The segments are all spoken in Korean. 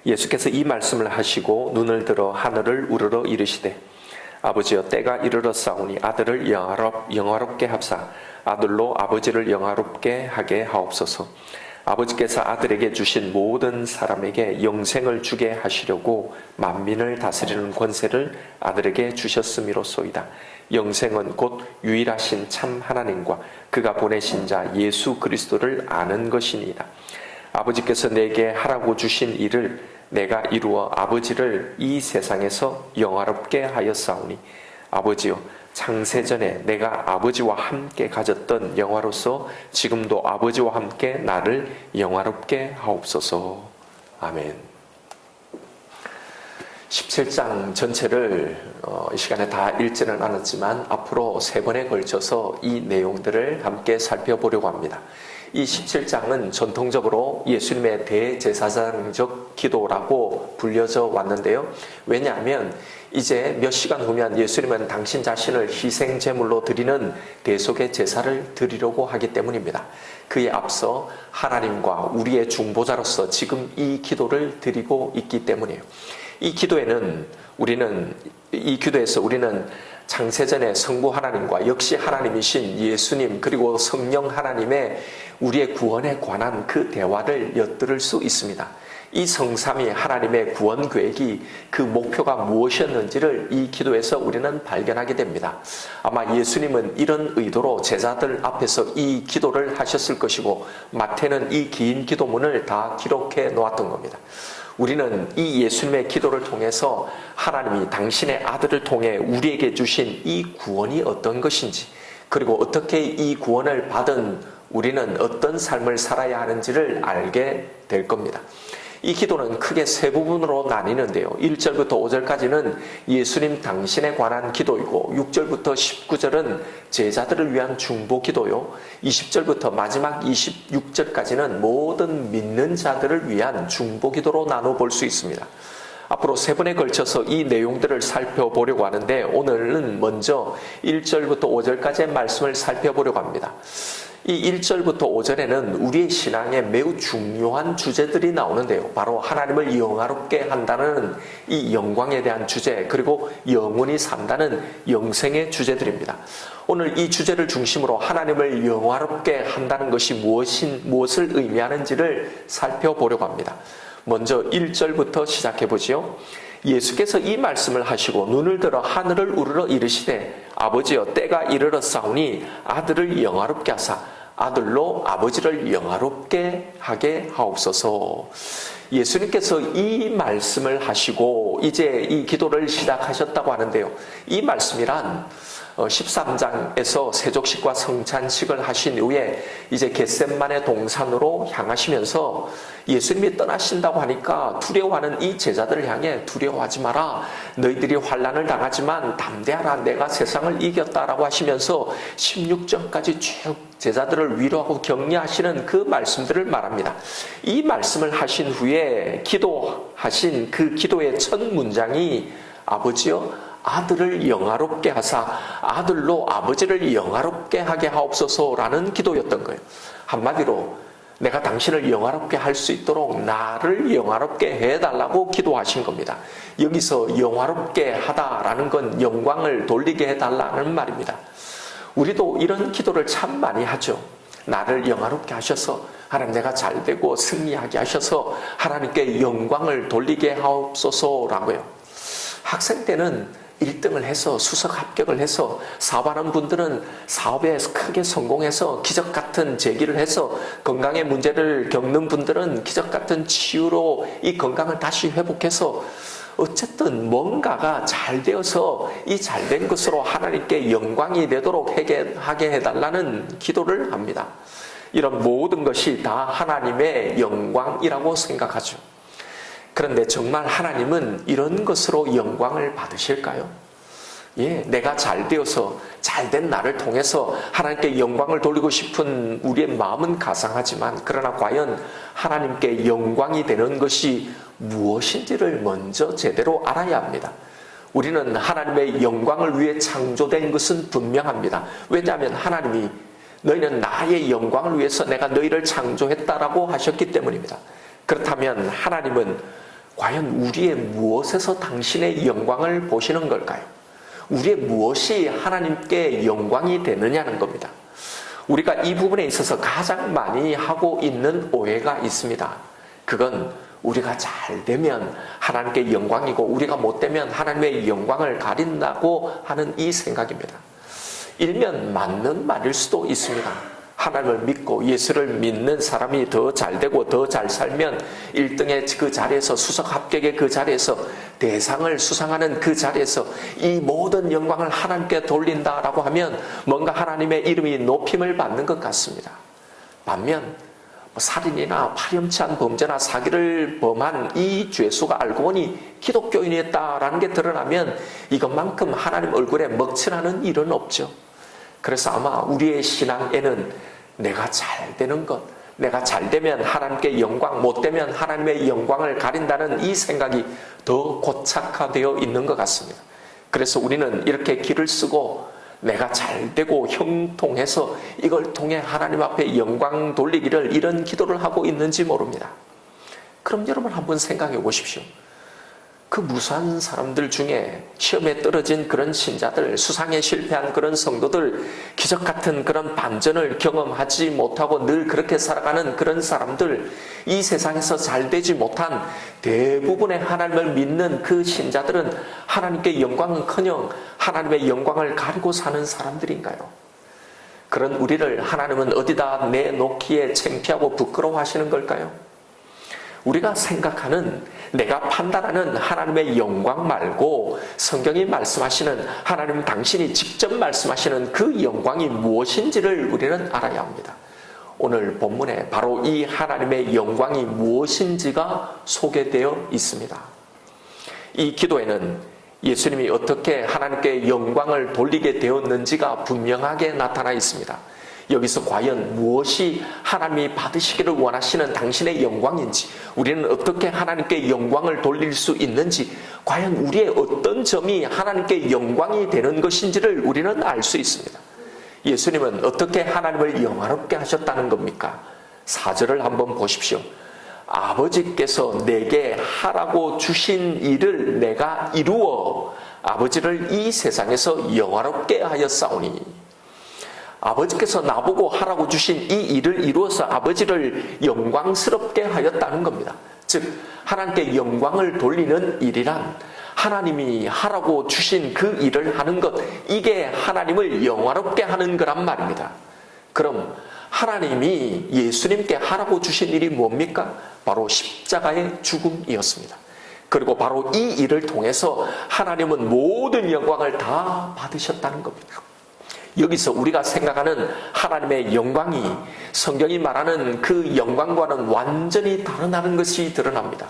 예수께서 이 말씀을 하시고 눈을 들어 하늘을 우러러 이르시되 아버지여 때가 이르렀사오니 아들을 영화롭게 합사 아들로 아버지를 영화롭게 하게 하옵소서. 아버지께서 아들에게 주신 모든 사람에게 영생을 주게 하시려고 만민을 다스리는 권세를 아들에게 주셨음이로소이다. 영생은 곧 유일하신 참 하나님과 그가 보내신 자 예수 그리스도를 아는 것이니이다. 아버지께서 내게 하라고 주신 일을 내가 이루어 아버지를 이 세상에서 영화롭게 하였사오니 아버지여 창세전에 내가 아버지와 함께 가졌던 영화로서 지금도 아버지와 함께 나를 영화롭게 하옵소서. 아멘. 17장 전체를 이 시간에 다 읽지는 않았지만 앞으로 3번에 걸쳐서 이 내용들을 함께 살펴보려고 합니다. 이 17장은 전통적으로 예수님의 대제사장적 기도라고 불려져 왔는데요. 왜냐하면 이제 몇 시간 후면 예수님은 당신 자신을 희생제물로 드리는 대속의 제사를 드리려고 하기 때문입니다. 그에 앞서 하나님과 우리의 중보자로서 지금 이 기도를 드리고 있기 때문이에요. 이 기도에서 우리는 창세전에 성부 하나님과 역시 하나님이신 예수님 그리고 성령 하나님의 우리의 구원에 관한 그 대화를 엿들을 수 있습니다. 이 성삼위 하나님의 구원 계획이 그 목표가 무엇이었는지를 이 기도에서 우리는 발견하게 됩니다. 아마 예수님은 이런 의도로 제자들 앞에서 이 기도를 하셨을 것이고 마태는 이 긴 기도문을 다 기록해 놓았던 겁니다. 우리는 이 예수님의 기도를 통해서 하나님이 당신의 아들을 통해 우리에게 주신 이 구원이 어떤 것인지, 그리고 어떻게 이 구원을 받은 우리는 어떤 삶을 살아야 하는지를 알게 될 겁니다. 이 기도는 크게 3부분으로 나뉘는데요. 1절부터 5절까지는 예수님 당신에 관한 기도이고 6절부터 19절은 제자들을 위한 중보 기도요. 20절부터 마지막 26절까지는 모든 믿는 자들을 위한 중보 기도로 나눠볼 수 있습니다. 앞으로 3번에 걸쳐서 이 내용들을 살펴보려고 하는데 오늘은 먼저 1절부터 5절까지의 말씀을 살펴보려고 합니다. 이 1절부터 5절에는 우리의 신앙에 매우 중요한 주제들이 나오는데요. 바로 하나님을 영화롭게 한다는 이 영광에 대한 주제, 그리고 영원히 산다는 영생의 주제들입니다. 오늘 이 주제를 중심으로 하나님을 영화롭게 한다는 것이 무엇을 의미하는지를 살펴보려고 합니다. 먼저 1절부터 시작해보지요. 예수께서 이 말씀을 하시고 눈을 들어 하늘을 우러러 이르시되 아버지여 때가 이르렀사오니 아들을 영화롭게 하사 아들로 아버지를 영화롭게 하게 하옵소서. 예수님께서 이 말씀을 하시고 이제 이 기도를 시작하셨다고 하는데요. 이 말씀이란 13장에서 세족식과 성찬식을 하신 이후에 이제 겟셋마네 동산으로 향하시면서 예수님이 떠나신다고 하니까 두려워하는 이 제자들을 향해 두려워하지 마라. 너희들이 환난을 당하지만 담대하라. 내가 세상을 이겼다라고 하시면서 16절까지 쭉 제자들을 위로하고 격려하시는 그 말씀들을 말합니다. 이 말씀을 하신 후에 기도하신 그 기도의 첫 문장이 아버지여 아들을 영화롭게 하사 아들로 아버지를 영화롭게 하게 하옵소서라는 기도였던 거예요. 한마디로 내가 당신을 영화롭게 할 수 있도록 나를 영화롭게 해달라고 기도하신 겁니다. 여기서 영화롭게 하다라는 건 영광을 돌리게 해달라는 말입니다. 우리도 이런 기도를 참 많이 하죠. 나를 영화롭게 하셔서 하나님 내가 잘되고 승리하게 하셔서 하나님께 영광을 돌리게 하옵소서라고요. 학생 때는 1등을 해서 수석 합격을 해서 사업하는 분들은 사업에 크게 성공해서 기적 같은 재기를 해서 건강의 문제를 겪는 분들은 기적 같은 치유로 이 건강을 다시 회복해서 어쨌든 뭔가가 잘 되어서 이 잘된 것으로 하나님께 영광이 되도록 하게 해달라는 기도를 합니다. 이런 모든 것이 다 하나님의 영광이라고 생각하죠. 그런데 정말 하나님은 이런 것으로 영광을 받으실까요? 예, 내가 잘 되어서 잘된 나를 통해서 하나님께 영광을 돌리고 싶은 우리의 마음은 가상하지만 그러나 과연 하나님께 영광이 되는 것이 무엇인지를 먼저 제대로 알아야 합니다. 우리는 하나님의 영광을 위해 창조된 것은 분명합니다. 왜냐하면 하나님이 너희는 나의 영광을 위해서 내가 너희를 창조했다라고 하셨기 때문입니다. 그렇다면 하나님은 과연 우리의 무엇에서 당신의 영광을 보시는 걸까요? 우리의 무엇이 하나님께 영광이 되느냐는 겁니다. 우리가 이 부분에 있어서 가장 많이 하고 있는 오해가 있습니다. 그건 우리가 잘 되면 하나님께 영광이고 우리가 못 되면 하나님의 영광을 가린다고 하는 이 생각입니다. 일면 맞는 말일 수도 있습니다. 하나님을 믿고 예수를 믿는 사람이 더 잘되고 더 잘 살면 1등의 그 자리에서 수석 합격의 그 자리에서 대상을 수상하는 그 자리에서 이 모든 영광을 하나님께 돌린다라고 하면 뭔가 하나님의 이름이 높임을 받는 것 같습니다. 반면 살인이나 파렴치한 범죄나 사기를 범한 이 죄수가 알고 보니 기독교인이었다라는 게 드러나면 이것만큼 하나님 얼굴에 먹칠하는 일은 없죠. 그래서 아마 우리의 신앙에는 내가 잘 되는 것, 내가 잘 되면 하나님께 영광, 못 되면 하나님의 영광을 가린다는 이 생각이 더 고착화되어 있는 것 같습니다. 그래서 우리는 이렇게 길을 쓰고 내가 잘 되고 형통해서 이걸 통해 하나님 앞에 영광 돌리기를 이런 기도를 하고 있는지 모릅니다. 그럼 여러분 한번 생각해 보십시오. 그 무수한 사람들 중에 시험에 떨어진 그런 신자들, 수상에 실패한 그런 성도들, 기적 같은 그런 반전을 경험하지 못하고 늘 그렇게 살아가는 그런 사람들, 이 세상에서 잘 되지 못한 대부분의 하나님을 믿는 그 신자들은 하나님께 영광은커녕 하나님의 영광을 가리고 사는 사람들인가요? 그런 우리를 하나님은 어디다 내놓기에 창피하고 부끄러워하시는 걸까요? 우리가 생각하는, 내가 판단하는 하나님의 영광 말고 성경이 말씀하시는, 하나님 당신이 직접 말씀하시는 그 영광이 무엇인지를 우리는 알아야 합니다. 오늘 본문에 바로 이 하나님의 영광이 무엇인지가 소개되어 있습니다. 이 기도에는 예수님이 어떻게 하나님께 영광을 돌리게 되었는지가 분명하게 나타나 있습니다. 여기서 과연 무엇이 하나님이 받으시기를 원하시는 당신의 영광인지, 우리는 어떻게 하나님께 영광을 돌릴 수 있는지, 과연 우리의 어떤 점이 하나님께 영광이 되는 것인지를 우리는 알 수 있습니다. 예수님은 어떻게 하나님을 영화롭게 하셨다는 겁니까? 4절을 한번 보십시오. 아버지께서 내게 하라고 주신 일을 내가 이루어 아버지를 이 세상에서 영화롭게 하였사오니, 아버지께서 나보고 하라고 주신 이 일을 이루어서 아버지를 영광스럽게 하였다는 겁니다. 즉 하나님께 영광을 돌리는 일이란 하나님이 하라고 주신 그 일을 하는 것, 이게 하나님을 영화롭게 하는 거란 말입니다. 그럼 하나님이 예수님께 하라고 주신 일이 뭡니까? 바로 십자가의 죽음이었습니다. 그리고 바로 이 일을 통해서 하나님은 모든 영광을 다 받으셨다는 겁니다. 여기서 우리가 생각하는 하나님의 영광이 성경이 말하는 그 영광과는 완전히 다르다는 것이 드러납니다.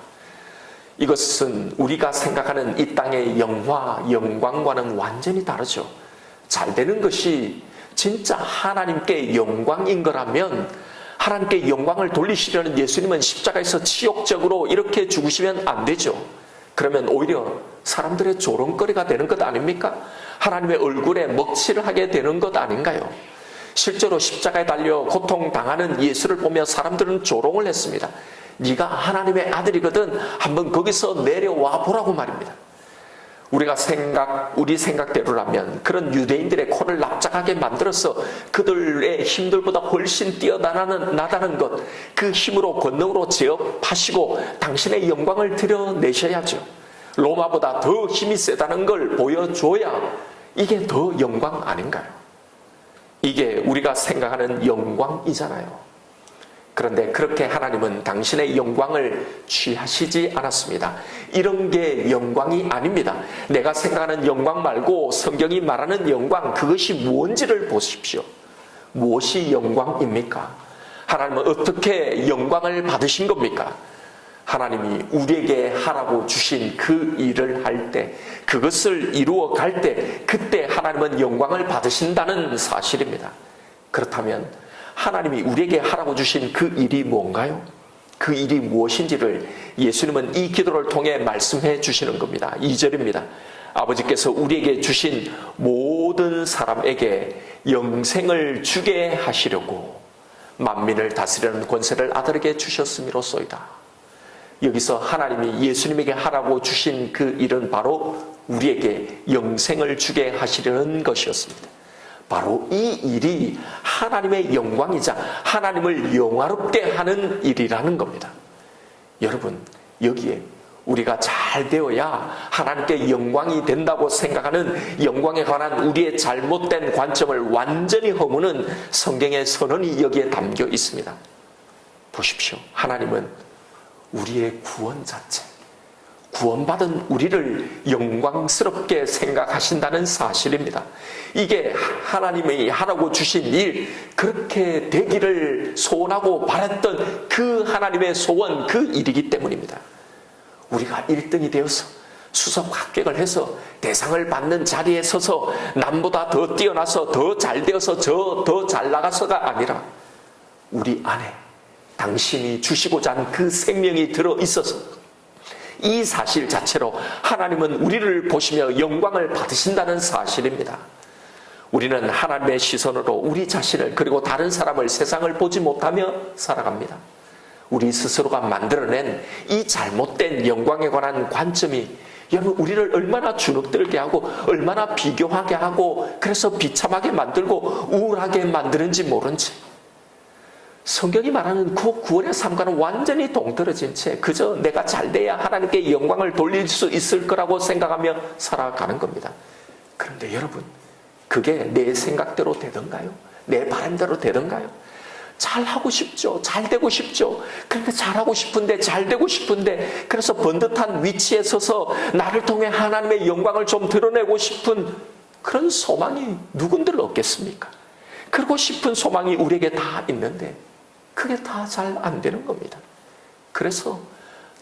이것은 우리가 생각하는 이 땅의 영광과는 완전히 다르죠. 잘 되는 것이 진짜 하나님께 영광인 거라면 하나님께 영광을 돌리시려는 예수님은 십자가에서 치욕적으로 이렇게 죽으시면 안 되죠. 그러면 오히려 사람들의 조롱거리가 되는 것 아닙니까? 하나님의 얼굴에 먹칠을 하게 되는 것 아닌가요? 실제로 십자가에 달려 고통당하는 예수를 보며 사람들은 조롱을 했습니다. 네가 하나님의 아들이거든 한번 거기서 내려와 보라고 말입니다. 우리 생각대로라면 그런 유대인들의 코를 납작하게 만들어서 그들의 힘들보다 훨씬 뛰어나다는 것, 그 힘으로 권능으로 제압하시고 당신의 영광을 드러내셔야죠. 로마보다 더 힘이 세다는 걸 보여줘야 이게 더 영광 아닌가요? 이게 우리가 생각하는 영광이잖아요. 그런데 그렇게 하나님은 당신의 영광을 취하시지 않았습니다. 이런 게 영광이 아닙니다. 내가 생각하는 영광 말고 성경이 말하는 영광, 그것이 무엇인지를 보십시오. 무엇이 영광입니까? 하나님은 어떻게 영광을 받으신 겁니까? 하나님이 우리에게 하라고 주신 그 일을 할 때, 그것을 이루어 갈 때, 그때 하나님은 영광을 받으신다는 사실입니다. 그렇다면 하나님이 우리에게 하라고 주신 그 일이 뭔가요? 그 일이 무엇인지를 예수님은 이 기도를 통해 말씀해 주시는 겁니다. 2절입니다. 아버지께서 우리에게 주신 모든 사람에게 영생을 주게 하시려고 만민을 다스리는 권세를 아들에게 주셨음이로소이다. 여기서 하나님이 예수님에게 하라고 주신 그 일은 바로 우리에게 영생을 주게 하시려는 것이었습니다. 바로 이 일이 하나님의 영광이자 하나님을 영화롭게 하는 일이라는 겁니다. 여러분, 여기에 우리가 잘 되어야 하나님께 영광이 된다고 생각하는 영광에 관한 우리의 잘못된 관점을 완전히 허무는 성경의 선언이 여기에 담겨 있습니다. 보십시오. 하나님은 우리의 구원 자체, 구원받은 우리를 영광스럽게 생각하신다는 사실입니다. 이게 하나님이 하라고 주신 일, 그렇게 되기를 소원하고 바랐던 그 하나님의 소원, 그 일이기 때문입니다. 우리가 1등이 되어서 수석 합격을 해서 대상을 받는 자리에 서서 남보다 더 뛰어나서 더 잘 되어서 더 잘 나가서가 아니라 우리 안에 당신이 주시고자 한 그 생명이 들어있어서 이 사실 자체로 하나님은 우리를 보시며 영광을 받으신다는 사실입니다. 우리는 하나님의 시선으로 우리 자신을 그리고 다른 사람을, 세상을 보지 못하며 살아갑니다. 우리 스스로가 만들어낸 이 잘못된 영광에 관한 관점이 여러분 우리를 얼마나 주눅들게 하고 얼마나 비교하게 하고 그래서 비참하게 만들고 우울하게 만드는지 모른지, 성경이 말하는 그 구원의 삶과는 완전히 동떨어진 채 그저 내가 잘 돼야 하나님께 영광을 돌릴 수 있을 거라고 생각하며 살아가는 겁니다. 그런데 여러분, 그게 내 생각대로 되던가요? 내 바람대로 되던가요? 잘하고 싶죠. 잘 되고 싶죠. 그런데 잘하고 싶은데, 잘 되고 싶은데, 그래서 번듯한 위치에 서서 나를 통해 하나님의 영광을 좀 드러내고 싶은 그런 소망이 누군들 없겠습니까? 그러고 싶은 소망이 우리에게 다 있는데 그게 다 잘 안 되는 겁니다. 그래서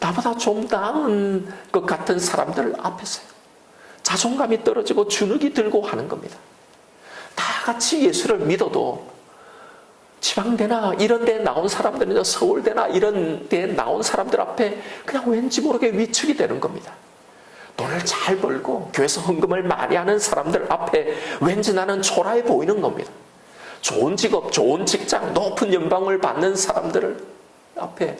나보다 좀 나은 것 같은 사람들 앞에서 자존감이 떨어지고 주눅이 들고 하는 겁니다. 다 같이 예수를 믿어도 지방대나 이런 데 나온 사람들이나 서울대나 이런 데 나온 사람들 앞에 그냥 왠지 모르게 위축이 되는 겁니다. 돈을 잘 벌고 교회에서 헌금을 많이 하는 사람들 앞에 왠지 나는 초라해 보이는 겁니다. 좋은 직업, 좋은 직장, 높은 연봉을 받는 사람들 앞에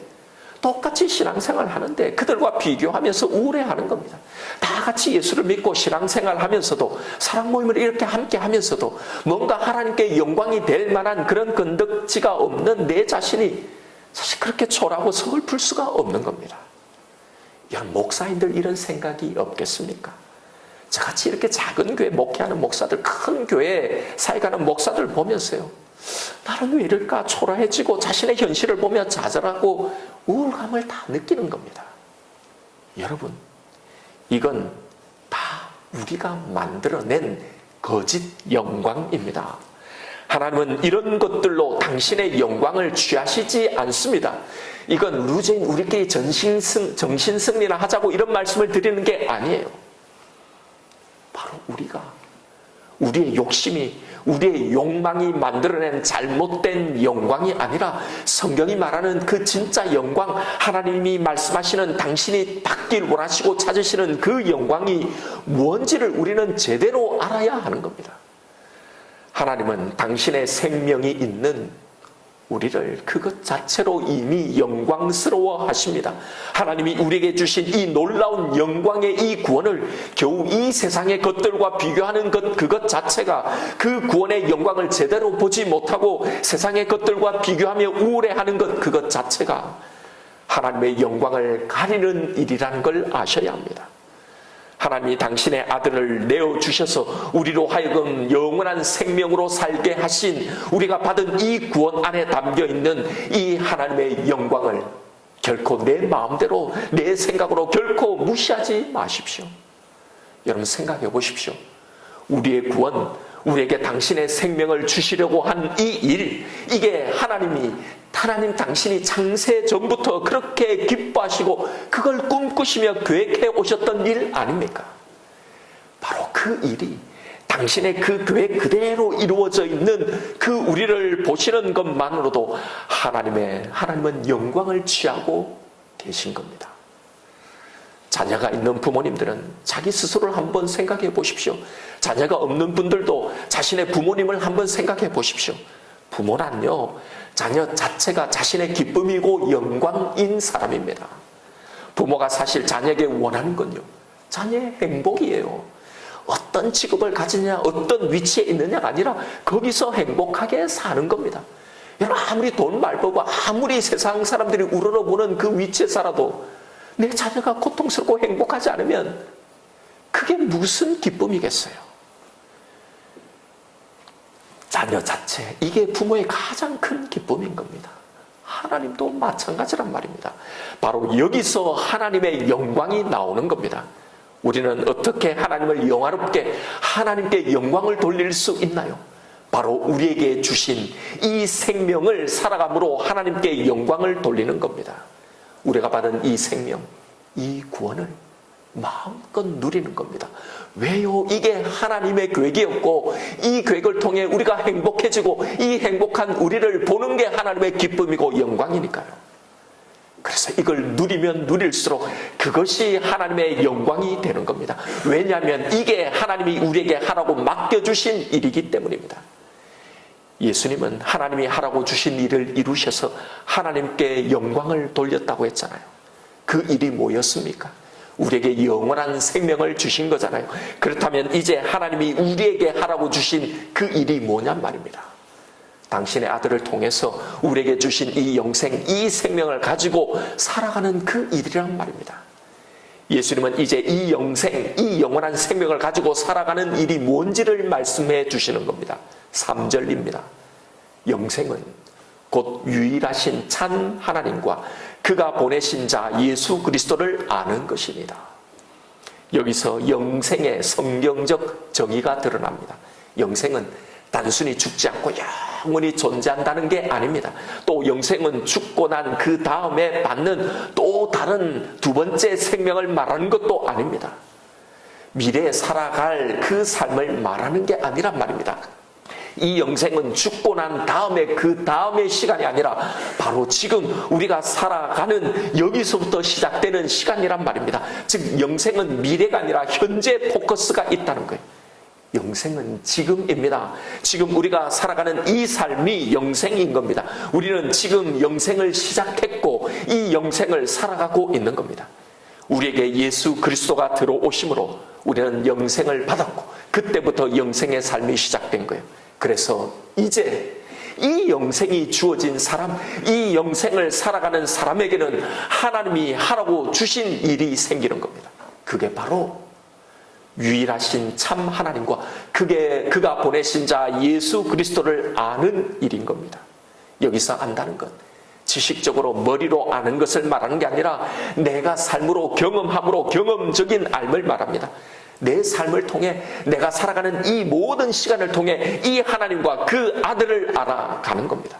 똑같이 신앙생활 하는데 그들과 비교하면서 우울해하는 겁니다. 다 같이 예수를 믿고 신앙생활 하면서도, 사랑 모임을 이렇게 함께 하면서도 뭔가 하나님께 영광이 될 만한 그런 건덕지가 없는 내 자신이 사실 그렇게 초라하고 서글플 수가 없는 겁니다. 여러분, 목사님들 이런 생각이 없겠습니까? 저같이 이렇게 작은 교회 목회하는 목사들, 큰 교회 사역하는 목사들 보면서요, 나는 왜 이럴까 초라해지고 자신의 현실을 보며 좌절하고 우울감을 다 느끼는 겁니다. 여러분, 이건 다 우리가 만들어낸 거짓 영광입니다. 하나님은 이런 것들로 당신의 영광을 취하시지 않습니다. 이건 루제인 우리끼리 정신승리나 하자고 이런 말씀을 드리는 게 아니에요. 바로 우리가, 우리의 욕심이, 우리의 욕망이 만들어낸 잘못된 영광이 아니라 성경이 말하는 그 진짜 영광, 하나님이 말씀하시는 당신이 받길 원하시고 찾으시는 그 영광이 뭔지를 우리는 제대로 알아야 하는 겁니다. 하나님은 당신의 생명이 있는 우리를 그것 자체로 이미 영광스러워 하십니다. 하나님이 우리에게 주신 이 놀라운 영광의 이 구원을 겨우 이 세상의 것들과 비교하는 그것 자체가, 그 구원의 영광을 제대로 보지 못하고 세상의 것들과 비교하며 우울해하는 그것 자체가 하나님의 영광을 가리는 일이라는 걸 아셔야 합니다. 하나님이 당신의 아들을 내어주셔서 우리로 하여금 영원한 생명으로 살게 하신, 우리가 받은 이 구원 안에 담겨있는 이 하나님의 영광을 결코 내 마음대로, 내 생각으로 결코 무시하지 마십시오. 여러분, 생각해 보십시오. 우리의 구원, 우리에게 당신의 생명을 주시려고 한 이 일, 이게 하나님 당신이 창세 전부터 그렇게 기뻐하시고 그걸 꿈꾸시며 계획해 오셨던 일 아닙니까? 바로 그 일이 당신의 그 계획 그대로 이루어져 있는 그 우리를 보시는 것만으로도 하나님은 영광을 취하고 계신 겁니다. 자녀가 있는 부모님들은 자기 스스로를 한번 생각해 보십시오. 자녀가 없는 분들도 자신의 부모님을 한번 생각해 보십시오. 부모란요, 자녀 자체가 자신의 기쁨이고 영광인 사람입니다. 부모가 사실 자녀에게 원하는 건요, 자녀의 행복이에요. 어떤 직업을 가지냐, 어떤 위치에 있느냐가 아니라 거기서 행복하게 사는 겁니다. 여러분, 아무리 돈 많이 벌고 아무리 세상 사람들이 우러러보는 그 위치에 살아도 내 자녀가 고통스럽고 행복하지 않으면 그게 무슨 기쁨이겠어요? 자녀 자체, 이게 부모의 가장 큰 기쁨인 겁니다. 하나님도 마찬가지란 말입니다. 바로 여기서 하나님의 영광이 나오는 겁니다. 우리는 어떻게 하나님을 영화롭게, 하나님께 영광을 돌릴 수 있나요? 바로 우리에게 주신 이 생명을 살아감으로 하나님께 영광을 돌리는 겁니다. 우리가 받은 이 생명, 이 구원을 마음껏 누리는 겁니다. 왜요? 이게 하나님의 계획이었고, 이 계획을 통해 우리가 행복해지고, 이 행복한 우리를 보는 게 하나님의 기쁨이고 영광이니까요. 그래서 이걸 누리면 누릴수록 그것이 하나님의 영광이 되는 겁니다. 왜냐하면 이게 하나님이 우리에게 하라고 맡겨주신 일이기 때문입니다. 예수님은 하나님이 하라고 주신 일을 이루셔서 하나님께 영광을 돌렸다고 했잖아요. 그 일이 뭐였습니까? 우리에게 영원한 생명을 주신 거잖아요. 그렇다면 이제 하나님이 우리에게 하라고 주신 그 일이 뭐냔 말입니다. 당신의 아들을 통해서 우리에게 주신 이 영생, 이 생명을 가지고 살아가는 그 일이란 말입니다. 예수님은 이제 이 영생, 이 영원한 생명을 가지고 살아가는 일이 뭔지를 말씀해 주시는 겁니다. 3절입니다. 영생은 곧 유일하신 참 하나님과 그가 보내신 자 예수 그리스도를 아는 것입니다. 여기서 영생의 성경적 정의가 드러납니다. 영생은 단순히 죽지 않고 영원히 존재한다는 게 아닙니다. 또 영생은 죽고 난 그 다음에 받는 또 다른 두 번째 생명을 말하는 것도 아닙니다. 미래에 살아갈 그 삶을 말하는 게 아니란 말입니다. 이 영생은 죽고 난 다음에 그 다음의 시간이 아니라 바로 지금 우리가 살아가는 여기서부터 시작되는 시간이란 말입니다. 즉 영생은 미래가 아니라 현재 포커스가 있다는 거예요. 영생은 지금입니다. 지금 우리가 살아가는 이 삶이 영생인 겁니다. 우리는 지금 영생을 시작했고 이 영생을 살아가고 있는 겁니다. 우리에게 예수 그리스도가 들어오심으로 우리는 영생을 받았고 그때부터 영생의 삶이 시작된 거예요. 그래서 이제 이 영생이 주어진 사람, 이 영생을 살아가는 사람에게는 하나님이 하라고 주신 일이 생기는 겁니다. 그게 바로 유일하신 참 하나님과 그가 보내신 자 예수 그리스도를 아는 일인 겁니다. 여기서 안다는 것, 지식적으로 머리로 아는 것을 말하는 게 아니라 내가 삶으로 경험함으로 경험적인 알을 말합니다. 내 삶을 통해 내가 살아가는 이 모든 시간을 통해 이 하나님과 그 아들을 알아가는 겁니다.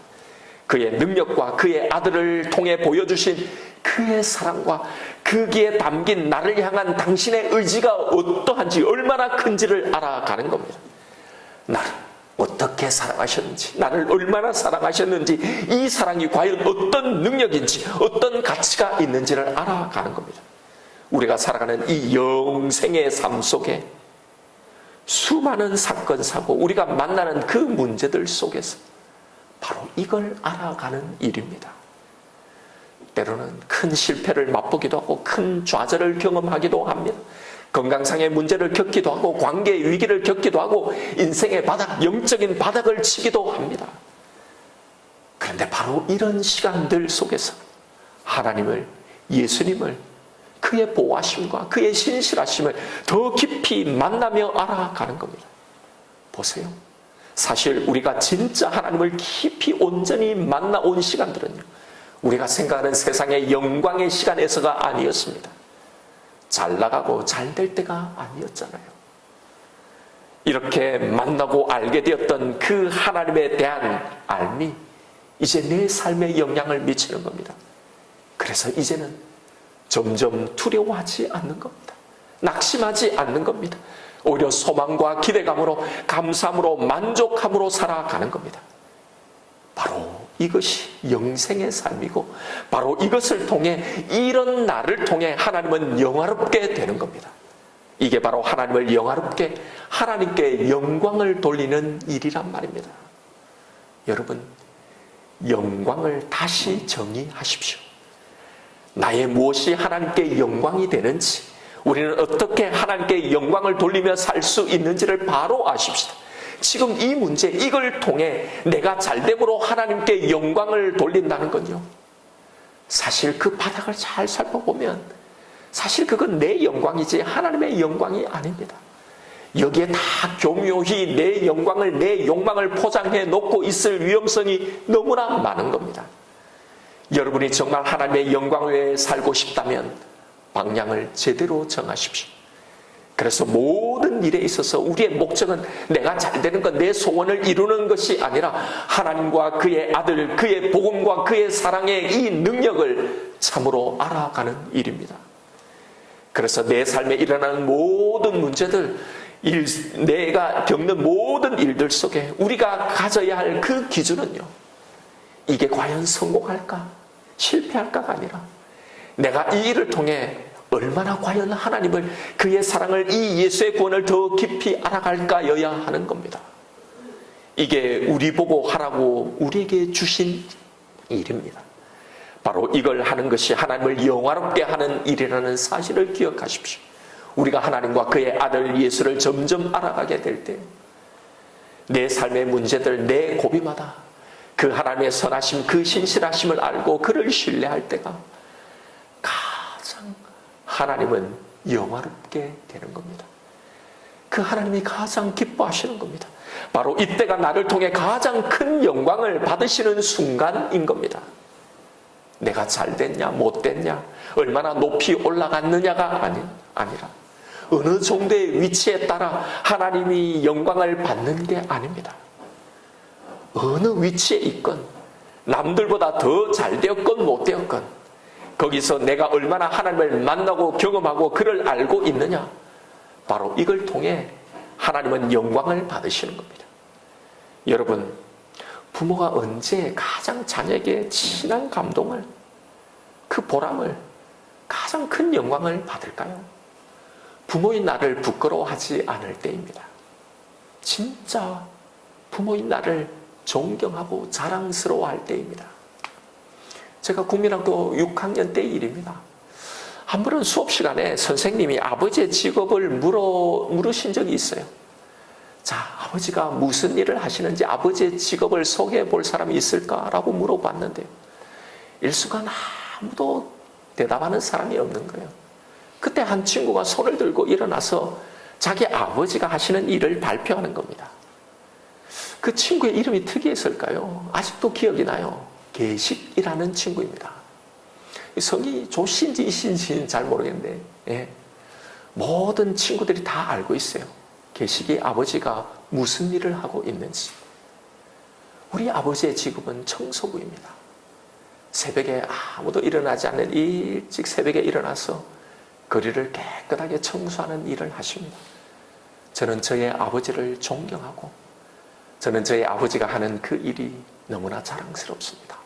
그의 능력과 그의 아들을 통해 보여주신 그의 사랑과 거기에 담긴 나를 향한 당신의 의지가 어떠한지, 얼마나 큰지를 알아가는 겁니다. 나를 어떻게 사랑하셨는지, 나를 얼마나 사랑하셨는지, 이 사랑이 과연 어떤 능력인지, 어떤 가치가 있는지를 알아가는 겁니다. 우리가 살아가는 이 영생의 삶 속에 수많은 사건, 사고, 우리가 만나는 그 문제들 속에서 바로 이걸 알아가는 일입니다. 때로는 큰 실패를 맛보기도 하고 큰 좌절을 경험하기도 합니다. 건강상의 문제를 겪기도 하고 관계의 위기를 겪기도 하고 인생의 바닥, 영적인 바닥을 치기도 합니다. 그런데 바로 이런 시간들 속에서 하나님을, 예수님을, 그의 보호하심과 그의 신실하심을 더 깊이 만나며 알아가는 겁니다. 보세요. 사실 우리가 진짜 하나님을 깊이 온전히 만나온 시간들은요, 우리가 생각하는 세상의 영광의 시간에서가 아니었습니다. 잘 나가고 잘 될 때가 아니었잖아요. 이렇게 만나고 알게 되었던 그 하나님에 대한 알미, 이제 내 삶에 영향을 미치는 겁니다. 그래서 이제는 점점 두려워하지 않는 겁니다. 낙심하지 않는 겁니다. 오히려 소망과 기대감으로, 감사함으로, 만족함으로 살아가는 겁니다. 바로 이것이 영생의 삶이고, 바로 이것을 통해, 이런 나를 통해 하나님은 영화롭게 되는 겁니다. 이게 바로 하나님을 영화롭게, 하나님께 영광을 돌리는 일이란 말입니다. 여러분, 영광을 다시 정의하십시오. 나의 무엇이 하나님께 영광이 되는지, 우리는 어떻게 하나님께 영광을 돌리며 살 수 있는지를 바로 아십시다. 지금 이 문제, 이걸 통해 내가 잘됨으로 하나님께 영광을 돌린다는 건요, 사실 그 바닥을 잘 살펴보면 사실 그건 내 영광이지 하나님의 영광이 아닙니다. 여기에 다 교묘히 내 영광을, 내 욕망을 포장해 놓고 있을 위험성이 너무나 많은 겁니다. 여러분이 정말 하나님의 영광 외에 살고 싶다면 방향을 제대로 정하십시오. 그래서 모든 일에 있어서 우리의 목적은 내가 잘되는 것, 내 소원을 이루는 것이 아니라 하나님과 그의 아들, 그의 복음과 그의 사랑의 이 능력을 참으로 알아가는 일입니다. 그래서 내 삶에 일어나는 모든 문제들, 내가 겪는 모든 일들 속에 우리가 가져야 할 그 기준은요, 이게 과연 성공할까? 실패할까가 아니라 내가 이 일을 통해 얼마나 과연 하나님을, 그의 사랑을, 이 예수의 구원을 더 깊이 알아갈까여야 하는 겁니다. 이게 우리 보고 하라고 우리에게 주신 일입니다. 바로 이걸 하는 것이 하나님을 영화롭게 하는 일이라는 사실을 기억하십시오. 우리가 하나님과 그의 아들 예수를 점점 알아가게 될 때 내 삶의 문제들, 내 고비마다 그 하나님의 선하심, 그 신실하심을 알고 그를 신뢰할 때가 가장 하나님은 영화롭게 되는 겁니다. 그 하나님이 가장 기뻐하시는 겁니다. 바로 이때가 나를 통해 가장 큰 영광을 받으시는 순간인 겁니다. 내가 잘됐냐 못됐냐, 얼마나 높이 올라갔느냐가 아니라 어느 정도의 위치에 따라 하나님이 영광을 받는 게 아닙니다. 어느 위치에 있건, 남들보다 더 잘되었건 못되었건, 거기서 내가 얼마나 하나님을 만나고 경험하고 그를 알고 있느냐, 바로 이걸 통해 하나님은 영광을 받으시는 겁니다. 여러분, 부모가 언제 가장 자녀에게 진한 감동을, 그 보람을, 가장 큰 영광을 받을까요? 부모인 나를 부끄러워하지 않을 때입니다. 진짜 부모인 나를 존경하고 자랑스러워할 때입니다. 제가 국민학교 6학년 때 일입니다. 한 번은 수업 시간에 선생님이 아버지의 직업을 물으신 적이 있어요. 자, 아버지가 무슨 일을 하시는지 아버지의 직업을 소개해 볼 사람이 있을까라고 물어봤는데요, 일수간 아무도 대답하는 사람이 없는 거예요. 그때 한 친구가 손을 들고 일어나서 자기 아버지가 하시는 일을 발표하는 겁니다. 그 친구의 이름이 특이했을까요? 아직도 기억이 나요. 계식이라는 친구입니다. 성이 조신지 이신지는 잘 모르겠는데, 예, 모든 친구들이 다 알고 있어요. 계식이 아버지가 무슨 일을 하고 있는지. 우리 아버지의 직업은 청소부입니다. 새벽에 아무도 일어나지 않는 일찍 새벽에 일어나서 거리를 깨끗하게 청소하는 일을 하십니다. 저는 저의 아버지를 존경하고 저는 저희 아버지가 하는 그 일이 너무나 자랑스럽습니다.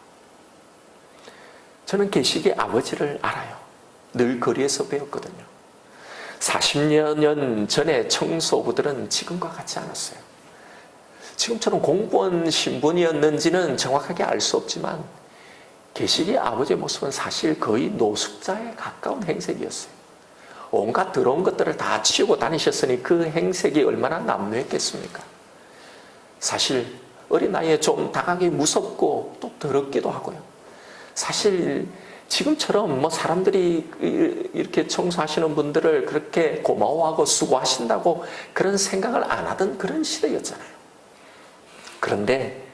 저는 계식의 아버지를 알아요. 늘 거리에서 배웠거든요. 40여 년 전에 청소부들은 지금과 같지 않았어요. 지금처럼 공무원 신분이었는지는 정확하게 알 수 없지만 계식의 아버지의 모습은 사실 거의 노숙자에 가까운 행색이었어요. 온갖 더러운 것들을 다 치우고 다니셨으니 그 행색이 얼마나 남루했겠습니까? 사실 어린 나이에 좀 다가기 무섭고 또 더럽기도 하고요. 사실 지금처럼 사람들이 이렇게 청소하시는 분들을 그렇게 고마워하고 수고하신다고 그런 생각을 안 하던 그런 시대였잖아요. 그런데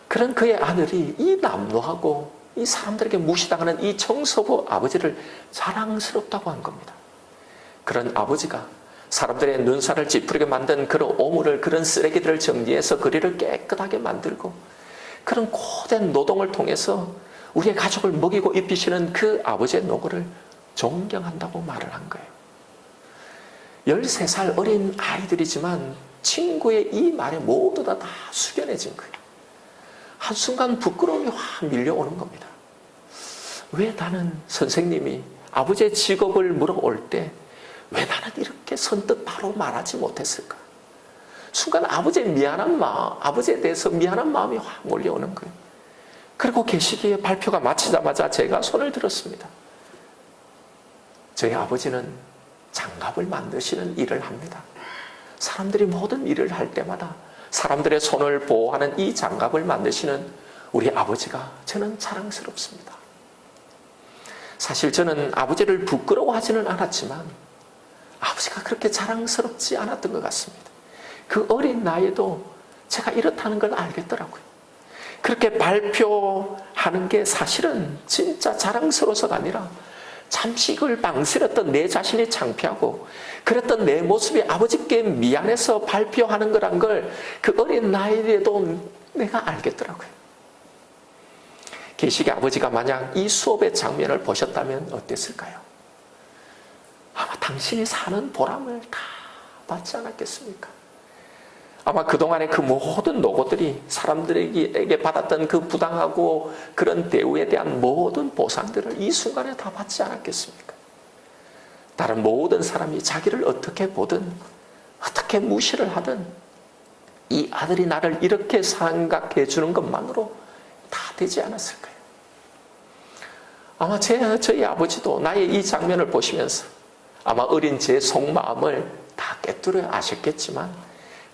그런 그의 아들이 이 남루하고 이 사람들에게 무시당하는 이 청소부 아버지를 자랑스럽다고 한 겁니다. 그런 아버지가 사람들의 눈살을 찌푸리게 만든 그런 오물을, 그런 쓰레기들을 정리해서 거리를 깨끗하게 만들고 그런 고된 노동을 통해서 우리의 가족을 먹이고 입히시는 그 아버지의 노고를 존경한다고 말을 한 거예요. 13살 어린 아이들이지만 친구의 이 말에 모두 다 숙연해진 거예요. 한순간 부끄러움이 확 밀려오는 겁니다. 왜 나는 선생님이 아버지의 직업을 물어올 때 왜 나는 이렇게 선뜻 바로 말하지 못했을까? 순간 아버지의 미안한 마음, 아버지에 대해서 미안한 마음이 확 몰려오는 거예요. 그리고 계시기의 발표가 마치자마자 제가 손을 들었습니다. 저희 아버지는 장갑을 만드시는 일을 합니다. 사람들이 모든 일을 할 때마다 사람들의 손을 보호하는 이 장갑을 만드시는 우리 아버지가 저는 자랑스럽습니다. 사실 저는 아버지를 부끄러워하지는 않았지만 아버지가 그렇게 자랑스럽지 않았던 것 같습니다. 그 어린 나이에도 제가 이렇다는 걸 알겠더라고요. 그렇게 발표하는 게 사실은 진짜 자랑스러워서가 아니라 잠시 그걸 망설였던 내 자신이 창피하고 그랬던 내 모습이 아버지께 미안해서 발표하는 거란 걸 그 어린 나이에도 내가 알겠더라고요. 계시기 아버지가 만약 이 수업의 장면을 보셨다면 어땠을까요? 아마 당신이 사는 보람을 다 받지 않았겠습니까? 아마 그동안의 그 모든 노고들이 사람들에게 받았던 그 부당하고 그런 대우에 대한 모든 보상들을 이 순간에 다 받지 않았겠습니까? 다른 모든 사람이 자기를 어떻게 보든 어떻게 무시를 하든 이 아들이 나를 이렇게 생각해 주는 것만으로 다 되지 않았을까요? 아마 저희 아버지도 나의 이 장면을 보시면서 아마 어린 제 속마음을 다 꿰뚫어 아셨겠지만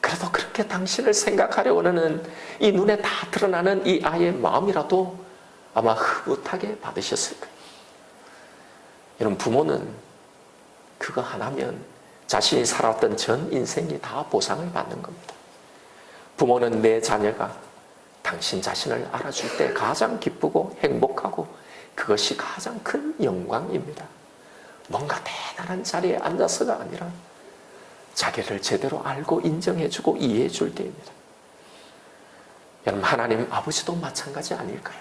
그래도 그렇게 당신을 생각하려고 하는 이 눈에 다 드러나는 이 아이의 마음이라도 아마 흐뭇하게 받으셨을 거예요. 여러분, 부모는 그거 하나면 자신이 살았던 전 인생이 다 보상을 받는 겁니다. 부모는 내 자녀가 당신 자신을 알아줄 때 가장 기쁘고 행복하고 그것이 가장 큰 영광입니다. 뭔가 대단한 자리에 앉아서가 아니라 자기를 제대로 알고 인정해주고 이해해줄 때입니다. 여러분, 하나님 아버지도 마찬가지 아닐까요?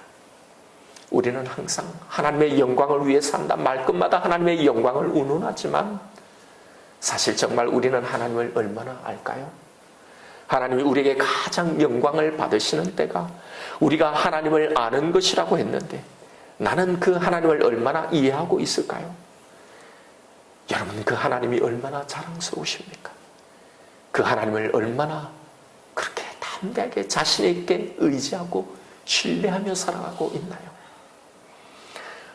우리는 항상 하나님의 영광을 위해 산다. 말끝마다 하나님의 영광을 운운하지만 사실 정말 우리는 하나님을 얼마나 알까요? 하나님이 우리에게 가장 영광을 받으시는 때가 우리가 하나님을 아는 것이라고 했는데 나는 그 하나님을 얼마나 이해하고 있을까요? 여러분, 그 하나님이 얼마나 자랑스러우십니까? 그 하나님을 얼마나 그렇게 담대하게 자신 있게 의지하고 신뢰하며 살아가고 있나요?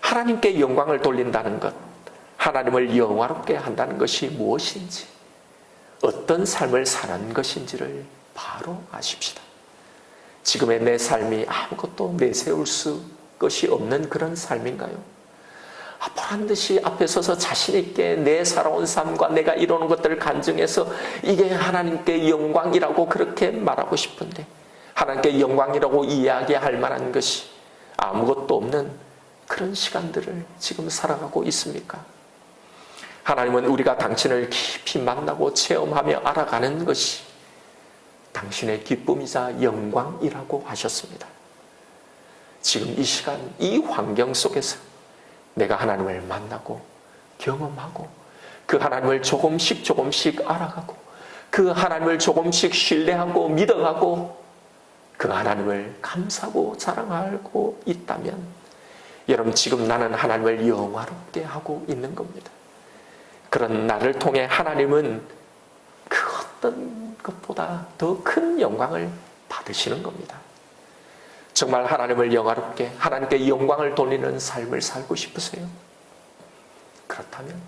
하나님께 영광을 돌린다는 것, 하나님을 영화롭게 한다는 것이 무엇인지, 어떤 삶을 사는 것인지를 바로 아십시다. 지금의 내 삶이 아무것도 내세울 것이 없는 그런 삶인가요? 보란듯이 앞에 서서 자신있게 내 살아온 삶과 내가 이루는 것들을 간증해서 이게 하나님께 영광이라고 그렇게 말하고 싶은데 하나님께 영광이라고 이야기할 만한 것이 아무것도 없는 그런 시간들을 지금 살아가고 있습니까? 하나님은 우리가 당신을 깊이 만나고 체험하며 알아가는 것이 당신의 기쁨이자 영광이라고 하셨습니다. 지금 이 시간, 이 환경 속에서 내가 하나님을 만나고 경험하고 그 하나님을 조금씩 알아가고 그 하나님을 조금씩 신뢰하고 믿어가고 그 하나님을 감사하고 자랑하고 있다면 여러분, 지금 나는 하나님을 영화롭게 하고 있는 겁니다. 그런 나를 통해 하나님은 그 어떤 것보다 더 큰 영광을 받으시는 겁니다. 정말 하나님을 영화롭게 하나님께 영광을 돌리는 삶을 살고 싶으세요? 그렇다면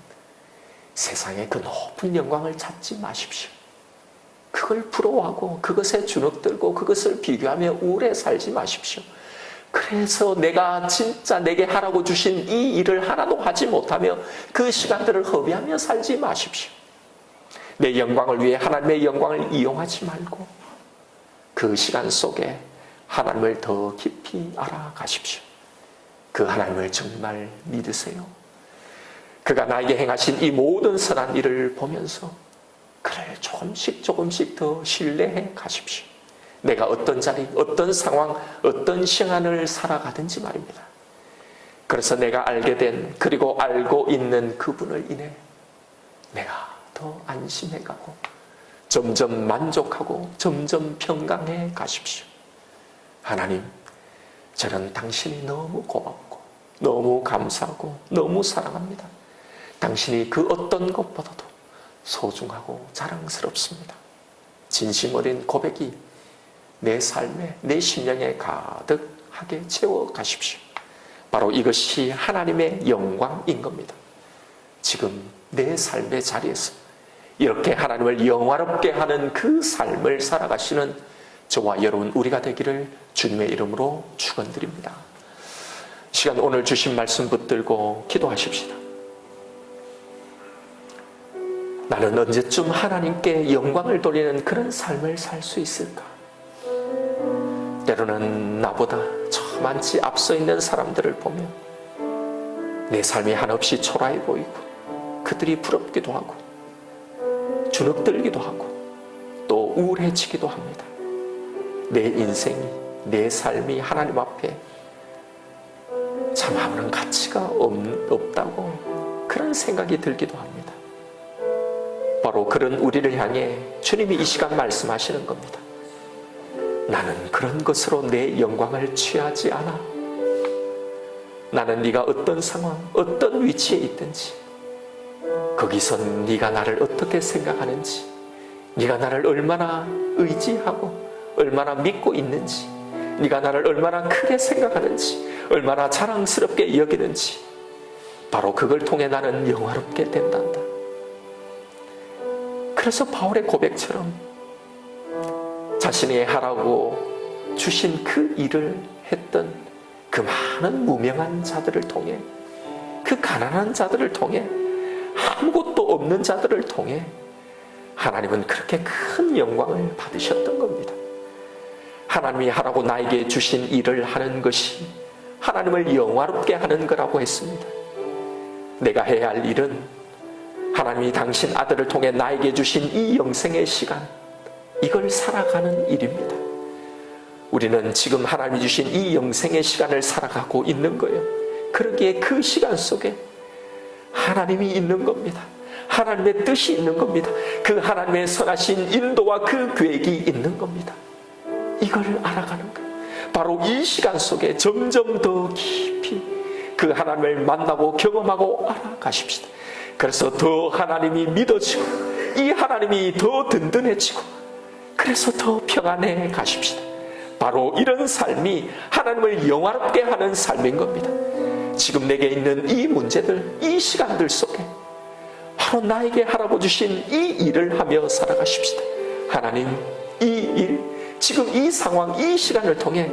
세상의 그 높은 영광을 찾지 마십시오. 그걸 부러워하고 그것에 주눅들고 그것을 비교하며 우울해 살지 마십시오. 그래서 내가 진짜 내게 하라고 주신 이 일을 하나도 하지 못하며 그 시간들을 허비하며 살지 마십시오. 내 영광을 위해 하나님의 영광을 이용하지 말고 그 시간 속에 하나님을 더 깊이 알아가십시오. 그 하나님을 정말 믿으세요. 그가 나에게 행하신 이 모든 선한 일을 보면서 그를 조금씩 더 신뢰해 가십시오. 내가 어떤 자리, 어떤 상황, 어떤 시간을 살아가든지 말입니다. 그래서 내가 알게 된 그리고 알고 있는 그분을 인해 내가 더 안심해 가고 점점 만족하고 점점 평강해 가십시오. 하나님, 저는 당신이 너무 고맙고 너무 감사하고 너무 사랑합니다. 당신이 그 어떤 것보다도 소중하고 자랑스럽습니다. 진심 어린 고백이 내 삶에, 내 심령에 가득 가득하게 채워 가십시오. 바로 이것이 하나님의 영광인 겁니다. 지금 내 삶의 자리에서 이렇게 하나님을 영화롭게 하는 그 삶을 살아가시는 저와 여러분 우리가 되기를 주님의 이름으로 축원드립니다. 시간 오늘 주신 말씀 붙들고 기도하십시다. 나는 언제쯤 하나님께 영광을 돌리는 그런 삶을 살 수 있을까? 때로는 나보다 저만치 앞서 있는 사람들을 보면 내 삶이 한없이 초라해 보이고 그들이 부럽기도 하고 주눅들기도 하고 또 우울해지기도 합니다. 내 인생이, 내 삶이 하나님 앞에 참 아무런 가치가 없다고 그런 생각이 들기도 합니다. 바로 그런 우리를 향해 주님이 이 시간 말씀하시는 겁니다. 나는 그런 것으로 내 영광을 취하지 않아. 나는 네가 어떤 상황, 어떤 위치에 있든지 거기서 네가 나를 어떻게 생각하는지, 네가 나를 얼마나 의지하고 얼마나 믿고 있는지, 네가 나를 얼마나 크게 생각하는지, 얼마나 자랑스럽게 여기는지 바로 그걸 통해 나는 영화롭게 된단다. 그래서 바울의 고백처럼 자신이 하라고 주신 그 일을 했던 그 많은 무명한 자들을 통해, 그 가난한 자들을 통해, 아무것도 없는 자들을 통해 하나님은 그렇게 큰 영광을 받으셨던 겁니다. 하나님이 하라고 나에게 주신 일을 하는 것이 하나님을 영화롭게 하는 거라고 했습니다. 내가 해야 할 일은 하나님이 당신 아들을 통해 나에게 주신 이 영생의 시간, 이걸 살아가는 일입니다. 우리는 지금 하나님이 주신 이 영생의 시간을 살아가고 있는 거예요. 그러기에 그 시간 속에 하나님이 있는 겁니다. 하나님의 뜻이 있는 겁니다. 그 하나님의 선하신 인도와 그 계획이 있는 겁니다. 이걸 알아가는 거예요. 바로 이 시간 속에 점점 더 깊이 그 하나님을 만나고 경험하고 알아가십시다. 그래서 더 하나님이 믿어지고 이 하나님이 더 든든해지고 그래서 더 평안해 가십시다. 바로 이런 삶이 하나님을 영화롭게 하는 삶인 겁니다. 지금 내게 있는 이 문제들, 이 시간들 속에 바로 나에게 하라고 주신 이 일을 하며 살아가십시다. 하나님, 이 일, 지금 이 상황, 이 시간을 통해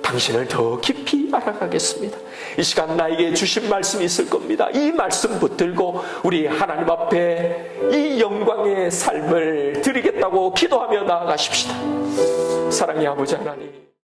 당신을 더 깊이 알아가겠습니다. 이 시간 나에게 주신 말씀이 있을 겁니다. 이 말씀 붙들고 우리 하나님 앞에 이 영광의 삶을 드리겠다고 기도하며 나아가십시다. 사랑의 아버지 하나님,